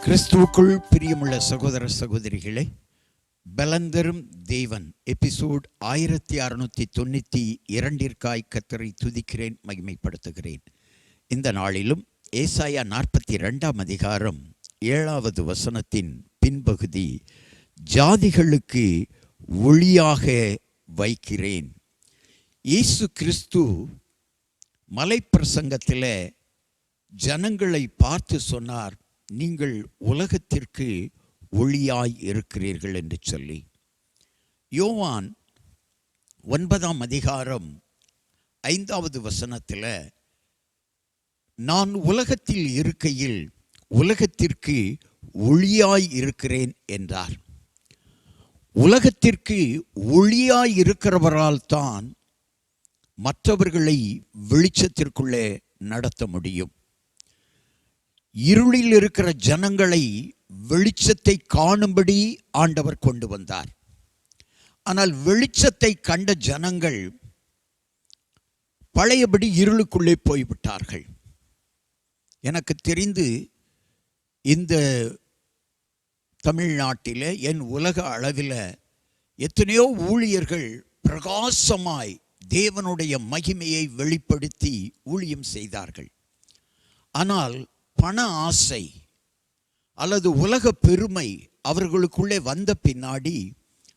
கிறிஸ்துவுக்குள் பிரியமுள்ள சகோதர சகோதரிகளே, பலந்தரும் தேவன் எபிசோட் 1692 கர்த்தரை துதிக்கிறேன், மகிமைப்படுத்துகிறேன். இந்த நாளிலும் ஏசாயா 42 அதிகாரம் 7வது வசனத்தின் பின்பகுதி, ஜாதிகளுக்கு ஒளியாக வைக்கிறேன். இயேசு கிறிஸ்து மலைப்பிரசங்கத்தில் ஜனங்களை பார்த்து சொன்னார், நீங்கள் உலகத்திற்கு ஒளியாய் இருக்கிறீர்கள் என்று சொல்லி. யோவான் 9 அதிகாரம் 5வது வசனத்தில், நான் உலகத்தில் இருக்கையில் உலகத்திற்கு ஒளியாய் இருக்கிறேன் என்றார். உலகத்திற்கு ஒளியாய் இருக்கிறவரால் தான் மற்றவர்களை வெளிச்சத்திற்குள்ளே நடத்த முடியும். இருளில் இருக்கிற ஜனங்களை வெளிச்சத்தை காணும்படி ஆண்டவர் கொண்டு வந்தார். ஆனால் வெளிச்சத்தை கண்ட ஜனங்கள் பழையபடி இருளுக்குள்ளே போய்விட்டார்கள். எனக்கு தெரிந்து இந்த தமிழ்நாட்டில், என் உலக அளவில் எத்தனையோ ஊழியர்கள் பிரகாசமாய் தேவனுடைய மகிமையை வெளிப்படுத்தி ஊழியம் செய்தார்கள். ஆனால் பண ஆசை அல்லது உலக பெருமை அவர்களுக்குள்ளே வந்த பின்னாடி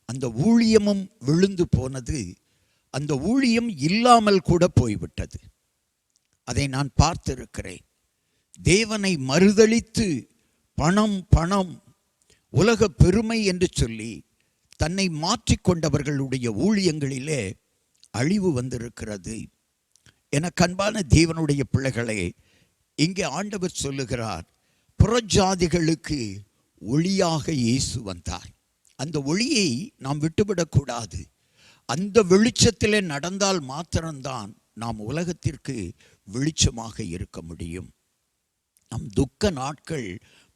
அந்த ஊழியமும் விழுந்து போனது. அந்த ஊழியம் இல்லாமல் கூட போய்விட்டது. அதை நான் பார்த்திருக்கிறேன். தேவனை மறுதலித்து பணம் பணம் உலக பெருமை என்று சொல்லி தன்னை மாற்றிக்கொண்டவர்களுடைய ஊழியங்களிலே அழிவு வந்திருக்கிறது. எனக்கு அன்பான தேவனுடைய பிள்ளைகளே, இங்கே ஆண்டவர் சொல்லுகிறார், புறஜாதிகளுக்கு ஒளியாக இயேசு வந்தார். அந்த ஒளியை நாம் விட்டுவிடக்கூடாது. அந்த வெளிச்சத்திலே நடந்தால் மாத்திரம்தான் நாம் உலகத்திற்கு வெளிச்சமாக இருக்க முடியும். நம் துக்க நாட்கள்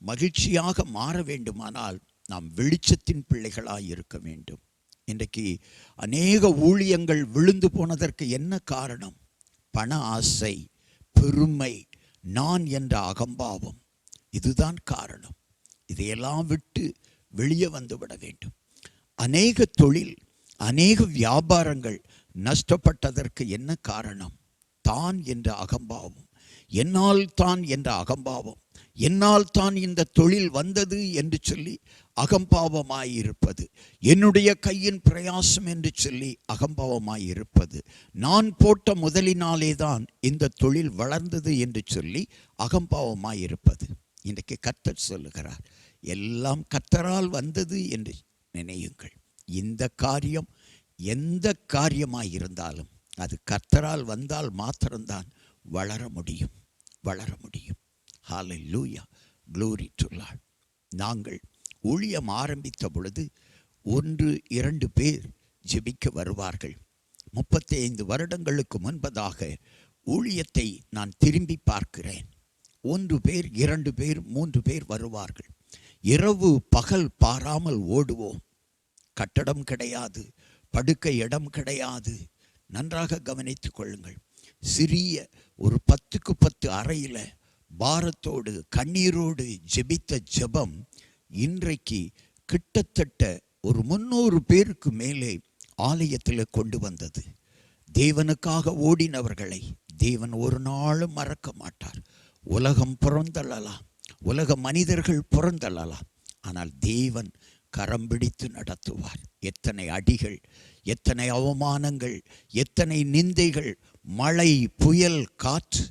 மகிழ்ச்சியாக மாற வேண்டுமானால் நாம் வெளிச்சத்தின் பிள்ளைகளாய் இருக்க வேண்டும். இன்றைக்கு அநேக ஊழியங்கள் விழுந்து போனதற்கு என்ன காரணம்? பண ஆசை, பெருமை, நான் என்ற அகம்பாவம். இதுதான் காரணம். இதையெல்லாம் விட்டு வெளியே வந்துவிட வேண்டும். அநேக தொழில், அநேக வியாபாரங்கள் நஷ்டப்பட்டதற்கு என்ன காரணம்? தான் என்ற அகம்பாவம், என்னால் தான் என்ற அகம்பாவம், என்னால் தான் இந்த தொழில் வந்தது என்று சொல்லி அகம்பாவமாயிருப்பது, என்னுடைய கையின் பிரயாசம் என்று சொல்லி அகம்பாவமாயிருப்பது, நான் போட்ட முதலினாலே தான் இந்த தொழில் வளர்ந்தது என்று சொல்லி அகம்பாவமாயிருப்பது. இன்றைக்கு கர்த்தர் சொல்லுகிறார், எல்லாம் கர்த்தரால் வந்தது என்று நினையுங்கள். இந்த காரியம் எந்த காரியமாயிருந்தாலும் அது கர்த்தரால் வந்தால் மாத்திரம்தான் வளர முடியும், வளர முடியும். ஹல்லேலூயா, க்ளோரி டு லார்ட். நாங்கள் ஊழியம் ஆரம்பித்த பொழுது 1-2 பேர் ஜெபிக்க வருவார்கள். 35 வருடங்களுக்கு முன்பதாக ஊழியத்தை நான் திரும்பி பார்க்கிறேன். 1 பேர், 2 பேர், 3 பேர் வருவார்கள். இரவு பகல் பாராமல் ஓடுவோம். கட்டடம் கிடையாது, படுக்கை இடம் கிடையாது. நன்றாக கவனித்துக் கொள்ளுங்கள். சிறிய ஒரு 10க்கு 10 அறையில் பாரத்தோடு கண்ணீரோடு ஜெபித்த ஜெபம் இன்றைக்கு கிட்டத்தட்ட ஒரு 300 பேருக்கு மேலே ஆலயத்தில் கொண்டு வந்தது. தேவனுக்காக ஓடினவர்களை தேவன் ஒரு நாளும் மறக்க மாட்டார். உலகம் புறந்தள்ளலாம், உலக மனிதர்கள் புறந்தள்ளலாம், ஆனால் தேவன் கரம் பிடித்து நடத்துவார். எத்தனை அடிகள், எத்தனை அவமானங்கள், எத்தனை நிந்தைகள், மழை, புயல், காற்று,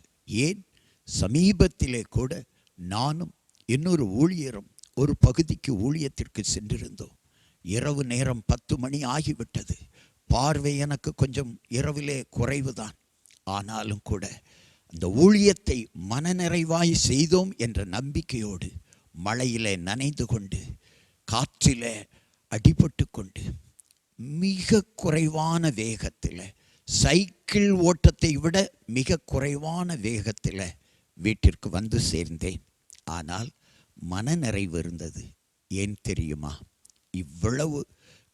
ஏன் சமீபத்திலே கூட நானும் இன்னொரு ஊழியரும் ஒரு பகுதிக்கு ஊழியத்திற்கு சென்றிருந்தோம். இரவு நேரம் 10 மணி ஆகிவிட்டது. பார்வை எனக்கு கொஞ்சம் இரவிலே குறைவுதான். ஆனாலும் கூட அந்த ஊழியத்தை மனநிறைவாய் செய்தோம் என்ற நம்பிக்கையோடு மழையிலே நனைந்து கொண்டு, காற்றிலே அடிபட்டு கொண்டு, மிக குறைவான வேகத்தில், சைக்கிள் ஓட்டத்தை விட மிக குறைவான வேகத்தில் வீட்டிற்கு வந்து சேர்ந்தேன். ஆனால் மனநிறைவு இருந்தது. ஏன் தெரியுமா? இவ்வளவு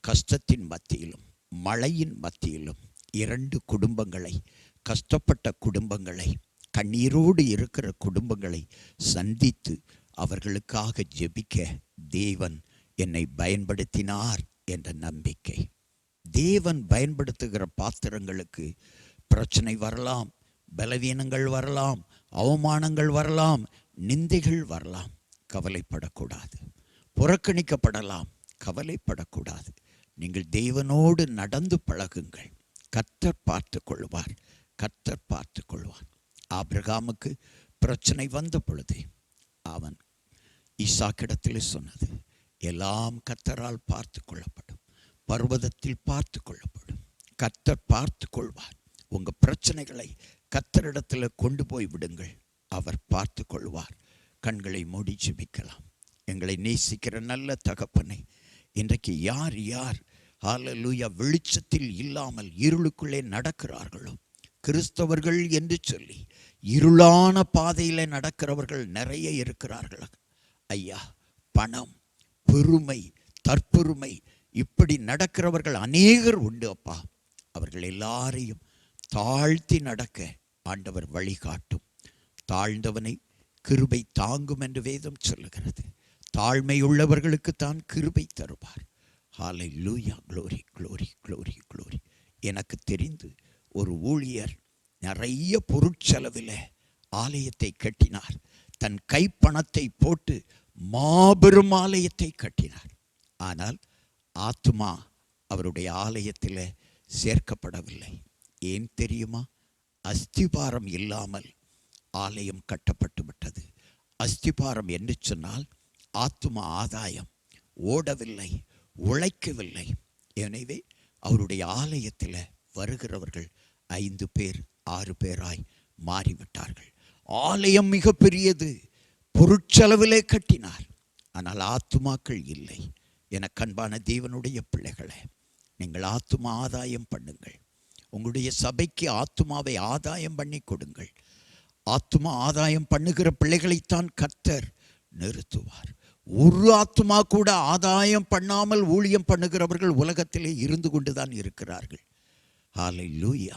கஷ்டத்தின் மத்தியிலும் மழையின் மத்தியிலும் 2 குடும்பங்களை, கஷ்டப்பட்ட குடும்பங்களை, கண்ணீரோடு இருக்கிற குடும்பங்களை சந்தித்து அவர்களுக்காக ஜெபிக்க தேவன் என்னை பயன்படுத்தினார் என்ற நம்பிக்கை. தேவன் பயன்படுத்துகிற பாத்திரங்களுக்கு பிரச்சனை வரலாம், பலவீனங்கள் வரலாம், அவமானங்கள் வரலாம், நிந்தைகள் வரலாம். கவலைப்படக்கூடாது. புறக்கணிக்கப்படலாம், கவலைப்படக்கூடாது. நீங்கள் தேவனோடு நடந்து பழகுங்கள். கர்த்தர் பார்த்து கொள்வார், கர்த்தர் பார்த்து கொள்வார். ஆபிரகாமுக்கு பிரச்சனை வந்த பொழுது அவன் ஈசாக்கிடத்தில் சொன்னது, எல்லாம் கர்த்தரால் பார்த்து கொள்ளப்படும், பர்வதத்தில் பார்த்து கொள்ளப்படும். கர்த்தர் பார்த்து கொள்வார். உங்கள் பிரச்சனைகளை கர்த்தரிடத்தில் கொண்டு போய் விடுங்கள், அவர் பார்த்து கொள்வார். கண்களை மூடி ஜெபிக்கலாம். எங்களை நேசிக்கிற நல்ல தகப்பனை, இன்றைக்கு யார் யார் ஹல்லேலூயா வெளிச்சத்தில் இல்லாமல் இருளுக்குள்ளே நடக்கிறார்களோ, கிறிஸ்தவர்கள் என்று சொல்லி இருளான பாதையில் நடக்கிறவர்கள் நிறைய இருக்கிறார்கள் ஐயா. பணம், பெருமை, தற்பெருமை, இப்படி நடக்கிறவர்கள் அநேகர் உண்டு அப்பா. அவர்கள் எல்லாரையும் தாழ்த்தி நடக்க ஆண்டவர் வழிகாட்டும். தாழ்ந்தவனை கிருபை தாங்கும் என்று வேதம் சொல்லுகிறது. தாழ்மை உள்ளவர்களுக்கு தான் கிருபை தருவார். ஹல்லேலூயா, க்ளோரி க்ளோரி க்ளோரி க்ளோரி. எனக்கு தெரிந்து ஒரு ஊழியர் நிறைய பொருட்செலவில் ஆலயத்தை கட்டினார். தன் கைப்பணத்தை போட்டு மாபெரும் ஆலயத்தை கட்டினார். ஆனால் ஆத்துமா அவருடைய ஆலயத்தில் சேர்க்கப்படவில்லை. ஏன் தெரியுமா? அஸ்திபாரம் இல்லாமல் ஆலயம் கட்டப்பட்டு விட்டது. அஸ்திபாரம் என்று சொன்னால் ஆத்துமா ஆதாயம் ஓடவில்லை, உழைக்கவில்லை. எனவே அவருடைய ஆலயத்தில் வருகிறவர்கள் 5 பேர் 6 பேராய் மாறிவிட்டார்கள். ஆலயம் மிக பெரியது, பொருட்செலவிலே கட்டினார். ஆனால் ஆத்துமாக்கள் இல்லை. என கண்பான தேவனுடைய பிள்ளைகளே, நீங்கள் ஆத்துமா ஆதாயம் பண்ணுங்கள். உங்களுடைய சபைக்கு ஆத்துமாவை ஆதாயம் பண்ணி கொடுங்கள். ஆத்துமா ஆதாயம் பண்ணுகிற பிள்ளைகளைத்தான் கர்த்தர் நிறுத்துவார். ஒரு ஆத்துமா கூட ஆதாயம் பண்ணாமல் ஊழியம் பண்ணுகிறவர்கள் உலகத்திலே இருந்து கொண்டுதான் இருக்கிறார்கள். ஹல்லேலூயா,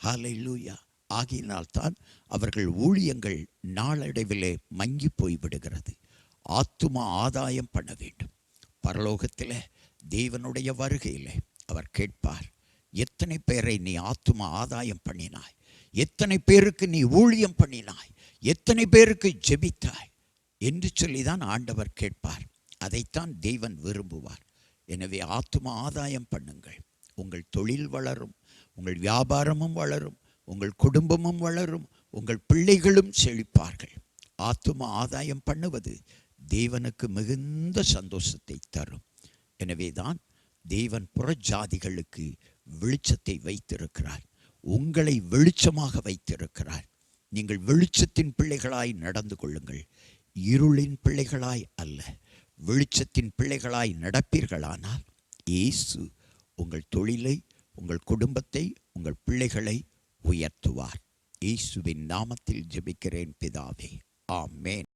ஹல்லேலூயா. ஆகியினால்தான் அவர்கள் ஊழியங்கள் நாளடைவிலே மங்கி போய்விடுகிறது. ஆத்துமா ஆதாயம் பண்ண வேண்டும். பரலோகத்தில் தேவனுடைய வருகையில் அவர் கேட்பார், எத்தனை பேரை நீ ஆத்துமா ஆதாயம் பண்ணினாய், எத்தனை பேருக்கு நீ ஊழியம் பண்ணினாய், எத்தனை பேருக்கு ஜெபித்தாய் என்று சொல்லிதான் ஆண்டவர் கேட்பார். அதைத்தான் தேவன் விரும்புவார். எனவே ஆத்துமா ஆதாயம் பண்ணுங்கள். உங்கள் தொழில் வளரும், உங்கள் வியாபாரமும் வளரும், உங்கள் குடும்பமும் வளரும், உங்கள் பிள்ளைகளும் செழிப்பார்கள். ஆத்துமா ஆதாயம் பண்ணுவது தேவனுக்கு மிகுந்த சந்தோஷத்தை தரும். எனவே தான் தேவன் புறஜாதிகளுக்கு வெளிச்சத்தை வைத்திருக்கிறார். உங்களை வெளிச்சமாக வைத்திருக்கிறார். நீங்கள் வெளிச்சத்தின் பிள்ளைகளாய் நடந்து கொள்ளுங்கள். இருளின் பிள்ளைகளாய் அல்ல, வெளிச்சத்தின் பிள்ளைகளாய் நடப்பீர்களானால் இயேசு உங்கள் தொழிலை, உங்கள் குடும்பத்தை, உங்கள் பிள்ளைகளை உயர்த்துவார். இயேசுவின் நாமத்தில் ஜெபிக்கிறேன் பிதாவே, ஆமென்.